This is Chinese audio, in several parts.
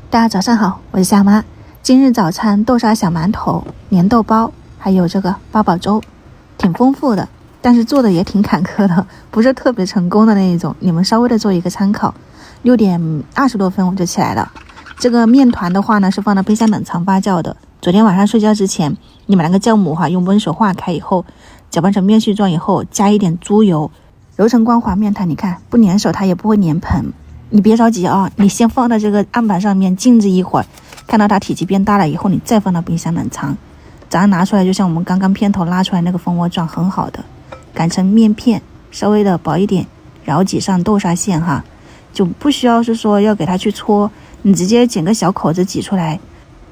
大家早上好，我是夏妈。今日早餐豆沙小馒头、粘豆包，还有这个八宝粥，挺丰富的，但是做的也挺坎坷的，不是特别成功的那一种。你们稍微的做一个参考。6点20多分我就起来了。这个面团的话呢，是放到冰箱冷藏发酵的。昨天晚上睡觉之前，你把那个酵母用温水化开以后，搅拌成面絮状以后，加一点猪油，揉成光滑面团。你看不粘手，它也不会粘盆。你别着急啊，你先放到这个案板上面静置一会儿，看到它体积变大了以后，你再放到冰箱冷藏。早上拿出来，就像我们刚刚片头拉出来那个蜂窝状，很好的，擀成面片，稍微的薄一点，然后挤上豆沙馅就不需要是说要给它去搓，你直接剪个小口子挤出来，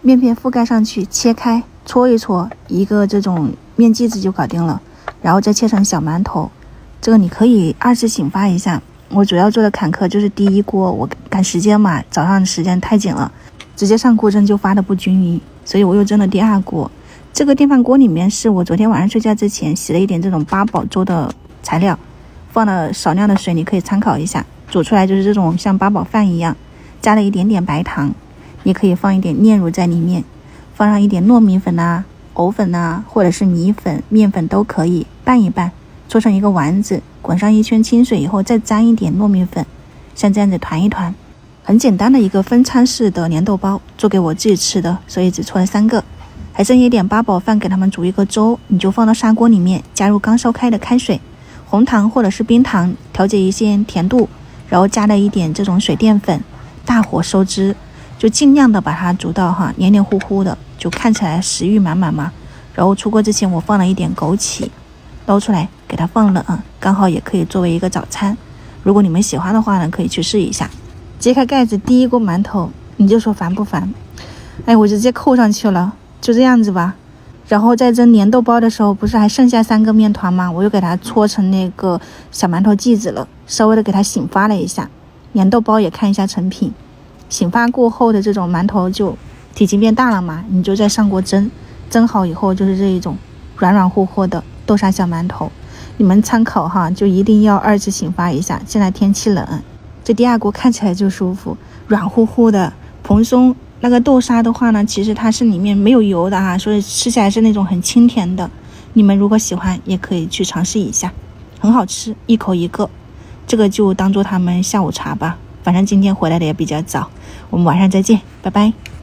面片覆盖上去，切开搓一搓，一个这种面剂子就搞定了，然后再切成小馒头。这个你可以2次醒发一下。我主要做的坎坷就是第一锅，我赶时间嘛，早上时间太紧了，直接上锅蒸就发的不均匀，所以我又蒸了第2锅。这个电饭锅里面是我昨天晚上睡觉之前洗了一点这种八宝粥的材料，放了少量的水，你可以参考一下。煮出来就是这种像八宝饭一样，加了一点点白糖，你可以放一点炼乳在里面，放上一点糯米粉藕粉或者是米粉、面粉都可以，拌一拌，搓成一个丸子，滚上1圈清水以后，再沾一点糯米粉，像这样子团一团。很简单的一个分餐式的粘豆包，做给我自己吃的，所以只搓了3个。还剩一点八宝饭，给他们煮一个粥，你就放到砂锅里面，加入刚烧开的开水，红糖或者是冰糖调节一些甜度，然后加了一点这种水淀粉，大火收汁，就尽量的把它煮到黏黏糊糊的，就看起来食欲满满嘛。然后出锅之前我放了一点枸杞，捞出来给它放冷，刚好也可以作为一个早餐。如果你们喜欢的话呢，可以去试一下。揭开盖子，第一锅馒头，你就说烦不烦？我直接扣上去了，就这样子吧。然后在蒸粘豆包的时候，不是还剩下3个面团吗？我又给它搓成那个小馒头剂子了，稍微的给它醒发了一下。粘豆包也看一下成品，醒发过后的这种馒头就体积变大了嘛，你就再上锅蒸，蒸好以后就是这一种软软乎乎的豆沙小馒头。你们参考就一定要2次醒发一下。现在天气冷，这第2锅看起来就舒服，软乎乎的蓬松。那个豆沙的话呢，其实它是里面没有油的所以吃起来是那种很清甜的。你们如果喜欢也可以去尝试一下，很好吃，一口一个。这个就当做他们下午茶吧，反正今天回来的也比较早。我们晚上再见，拜拜。